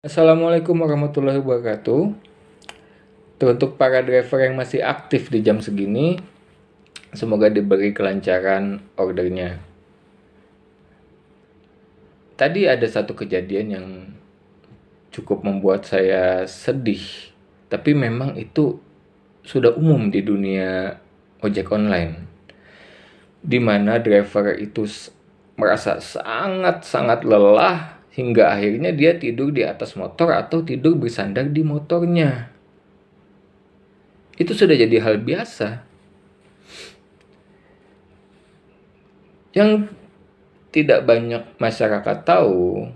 Assalamualaikum warahmatullahi wabarakatuh. Untuk para driver yang masih aktif di jam segini, semoga diberi kelancaran ordernya. Tadi ada satu kejadian yang cukup membuat saya sedih, tapi memang itu sudah umum di dunia ojek online, di mana driver itu merasa sangat-sangat lelah hingga akhirnya dia tidur di atas motor atau tidur bersandar di motornya. Itu sudah jadi hal biasa. Yang tidak banyak masyarakat tahu,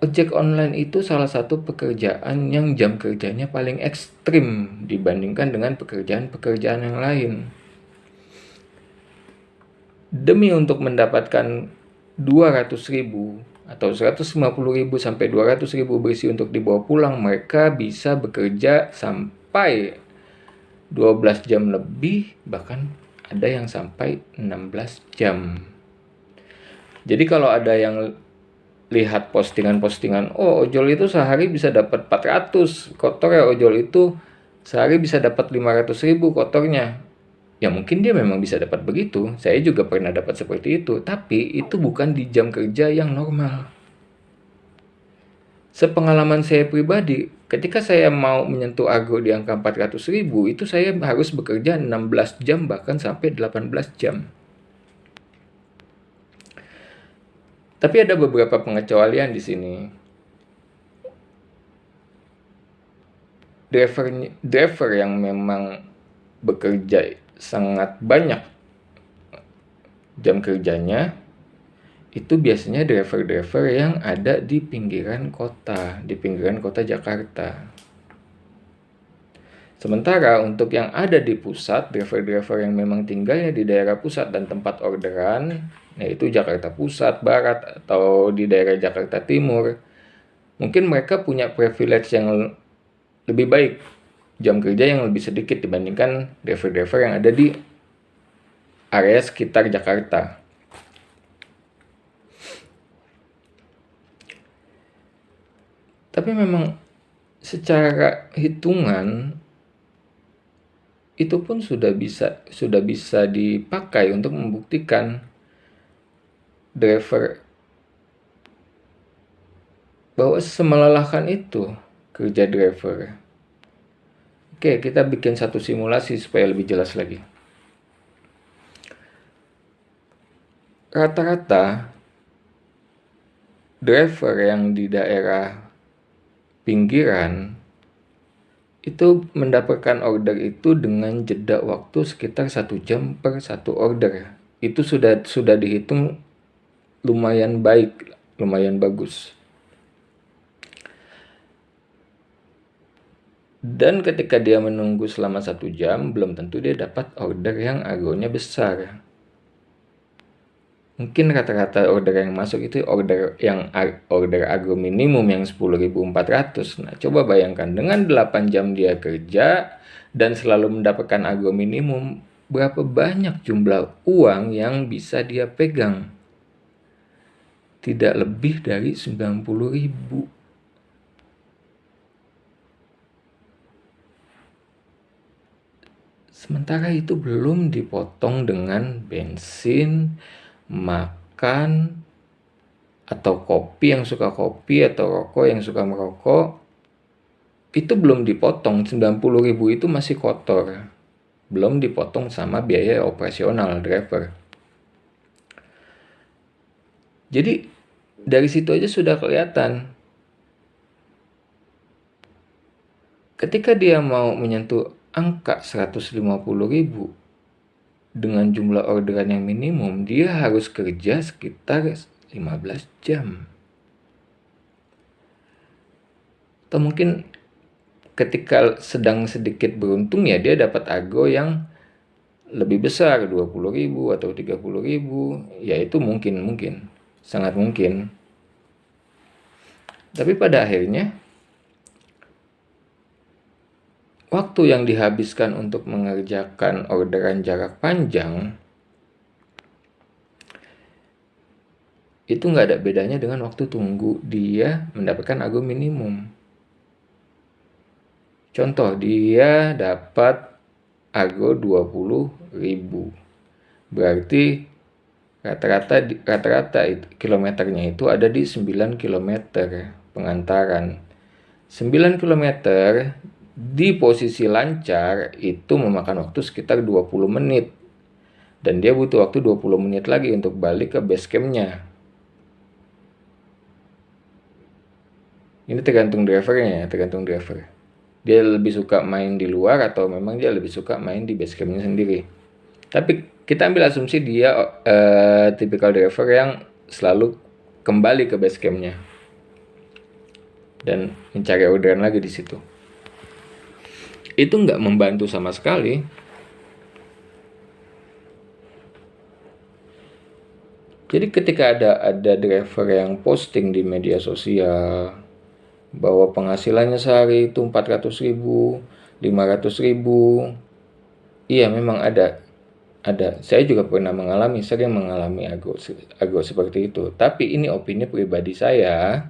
ojek online itu salah satu pekerjaan yang jam kerjanya paling ekstrim dibandingkan dengan pekerjaan-pekerjaan yang lain. Demi untuk mendapatkan 200.000 atau 150.000 sampai 200.000 bersih untuk dibawa pulang, mereka bisa bekerja sampai 12 jam lebih, bahkan ada yang sampai 16 jam. Jadi kalau ada yang lihat postingan-postingan, oh ojol itu sehari bisa dapat 400 kotor ya, ojol itu sehari bisa dapat 500.000 kotornya. Ya mungkin dia memang bisa dapat begitu, saya juga pernah dapat seperti itu, tapi itu bukan di jam kerja yang normal. Sepengalaman saya pribadi, ketika saya mau menyentuh argo di angka 400.000, itu saya harus bekerja 16 jam bahkan sampai 18 jam. Tapi ada beberapa pengecualian di sini. Driver yang memang bekerja sangat banyak jam kerjanya, itu biasanya driver-driver yang ada di pinggiran kota Jakarta. Sementara untuk yang ada di pusat, driver-driver yang memang tinggalnya di daerah pusat dan tempat orderan, yaitu Jakarta Pusat, Barat, atau di daerah Jakarta Timur, mungkin mereka punya privilege yang lebih baik, jam kerja yang lebih sedikit dibandingkan driver-driver yang ada di area sekitar Jakarta. Tapi memang secara hitungan itu pun sudah bisa dipakai untuk membuktikan driver bahwa semelelahkan itu kerja driver. Oke, kita bikin satu simulasi supaya lebih jelas lagi. Rata-rata driver yang di daerah pinggiran itu mendapatkan order itu dengan jeda waktu sekitar 1 jam per satu order. Itu sudah dihitung lumayan baik, lumayan bagus. Dan ketika dia menunggu selama 1 jam, belum tentu dia dapat order yang argonya besar. Mungkin rata-rata order yang masuk itu order argo minimum yang 10.400. Nah, coba bayangkan dengan 8 jam dia kerja dan selalu mendapatkan argo minimum, berapa banyak jumlah uang yang bisa dia pegang? Tidak lebih dari 90.000. Sementara itu belum dipotong dengan bensin, makan, atau kopi yang suka kopi, atau rokok yang suka merokok. Itu belum dipotong, 90.000 itu masih kotor. Belum dipotong sama biaya operasional driver. Jadi dari situ aja sudah kelihatan. Ketika dia mau menyentuh angka 150.000 dengan jumlah orderan yang minimum, dia harus kerja sekitar 15 jam. Atau mungkin ketika sedang sedikit beruntung ya dia dapat argo yang lebih besar, 20.000 atau 30.000, ya itu mungkin, sangat mungkin. Tapi pada akhirnya waktu yang dihabiskan untuk mengerjakan orderan jarak panjang itu nggak ada bedanya dengan waktu tunggu dia mendapatkan argo minimum. Contoh, dia dapat argo 20.000. Berarti rata-rata kilometernya itu ada di 9 kilometer pengantaran. 9 kilometer di posisi lancar itu memakan waktu sekitar 20 menit. Dan dia butuh waktu 20 menit lagi untuk balik ke base camp-nya. Ini tergantung drivernya ya, tergantung driver. Dia lebih suka main di luar atau memang dia lebih suka main di base camp-nya sendiri. Tapi kita ambil asumsi dia tipikal driver yang selalu kembali ke base camp-nya dan mencari orderan lagi di situ. Itu nggak membantu sama sekali. Jadi ketika ada driver yang posting di media sosial bahwa penghasilannya sehari itu 400.000, 500.000, iya memang ada. Saya juga sering mengalami argo seperti itu. Tapi ini opini pribadi saya.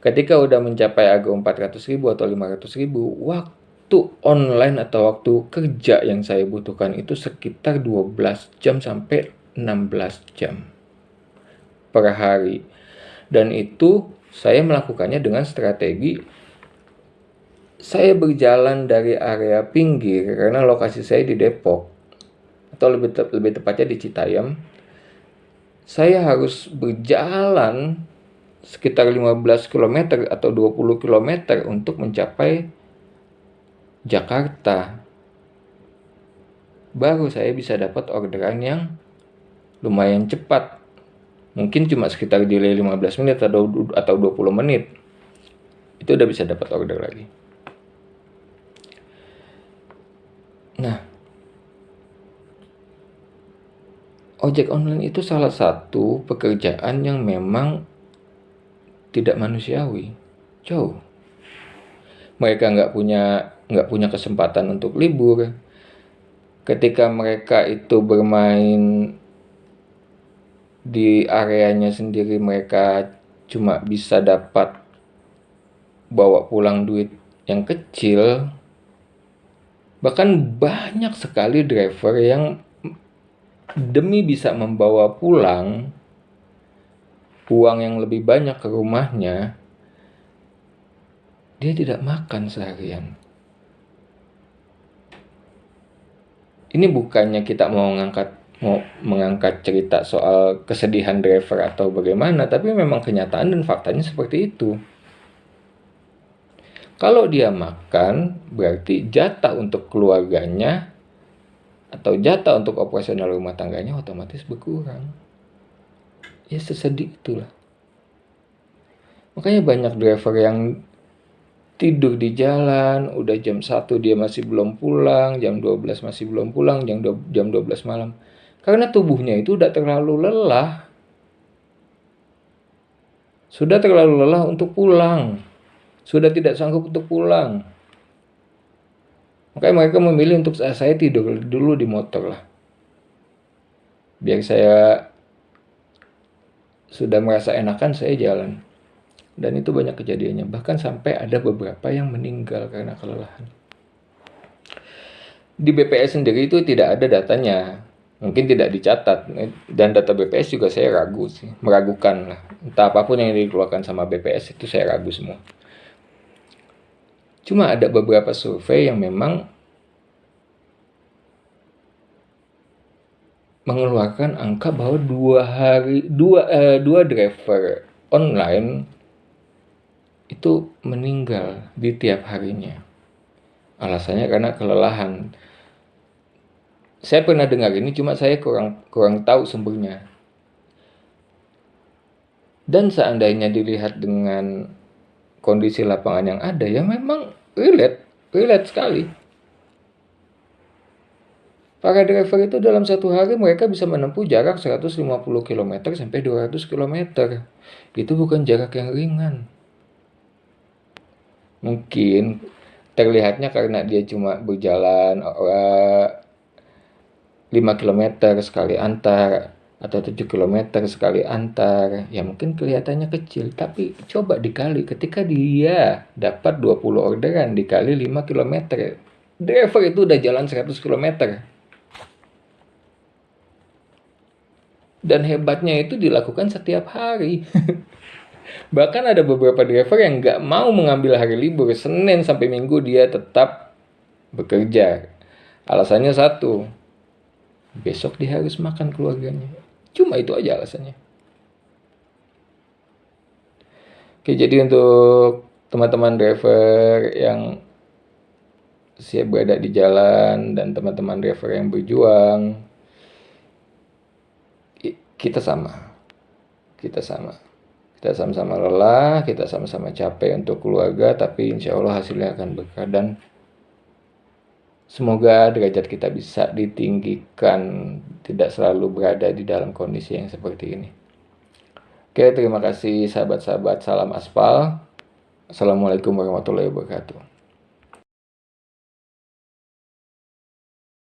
Ketika udah mencapai argo 400.000 atau 500.000, waktu online atau waktu kerja yang saya butuhkan itu sekitar 12 jam sampai 16 jam per hari. Dan itu saya melakukannya dengan strategi saya berjalan dari area pinggir karena lokasi saya di Depok atau lebih tepatnya di Citayam. Saya harus berjalan sekitar 15 km atau 20 km untuk mencapai Jakarta. Baru saya bisa dapat orderan yang lumayan cepat. Mungkin cuma sekitar delay 15 menit atau 20 menit. Itu udah bisa dapat order lagi. Nah, ojek online itu salah satu pekerjaan yang memang tidak manusiawi. Jauh. Mereka nggak punya kesempatan untuk libur. Ketika mereka itu bermain di areanya sendiri, mereka cuma bisa dapat bawa pulang duit yang kecil. Bahkan banyak sekali driver yang demi bisa membawa pulang uang yang lebih banyak ke rumahnya, dia tidak makan seharian. Ini bukannya kita mau mengangkat cerita soal kesedihan driver atau bagaimana, tapi memang kenyataan dan faktanya seperti itu. Kalau dia makan, berarti jatah untuk keluarganya atau jatah untuk operasional rumah tangganya otomatis berkurang. Ya sesedih itulah. Makanya banyak driver yang tidur di jalan, udah jam 1 dia masih belum pulang, jam 12 masih belum pulang, jam 12 malam. Karena tubuhnya itu udah terlalu lelah. Sudah terlalu lelah untuk pulang. Sudah tidak sanggup untuk pulang. Makanya mereka memilih untuk saya tidur dulu di motor lah. Biar saya sudah merasa enakan, saya jalan. Dan itu banyak kejadiannya. Bahkan sampai ada beberapa yang meninggal karena kelelahan. Di BPS sendiri itu tidak ada datanya. Mungkin tidak dicatat. Dan data BPS juga saya ragu sih. Meragukan lah. Entah apapun yang dikeluarkan sama BPS itu saya ragu semua. Cuma ada beberapa survei yang memang mengeluarkan angka bahwa dua driver online itu meninggal di tiap harinya. Alasannya karena kelelahan. Saya pernah dengar ini, cuma saya kurang tahu sumbernya. Dan seandainya dilihat dengan kondisi lapangan yang ada, ya memang relate sekali. Para driver itu dalam satu hari mereka bisa menempuh jarak 150 km sampai 200 km. Itu bukan jarak yang ringan. Mungkin terlihatnya karena dia cuma berjalan 5 km sekali antar, atau 7 kilometer sekali antar, ya mungkin kelihatannya kecil, tapi coba dikali ketika dia dapat 20 orderan dikali 5 kilometer, driver itu udah jalan 100 kilometer. Dan hebatnya itu dilakukan setiap hari. Bahkan ada beberapa driver yang nggak mau mengambil hari libur, Senin sampai Minggu dia tetap bekerja. Alasannya satu, besok dia harus makan keluarganya. Cuma itu aja alasannya. Oke, jadi untuk teman-teman driver yang siap berada di jalan dan teman-teman driver yang berjuang, kita sama-sama lelah, kita sama-sama capek untuk keluarga, tapi insya Allah hasilnya akan berkah dan semoga derajat kita bisa ditinggikan, tidak selalu berada di dalam kondisi yang seperti ini. Oke, terima kasih sahabat-sahabat, salam aspal. Assalamualaikum warahmatullahi wabarakatuh.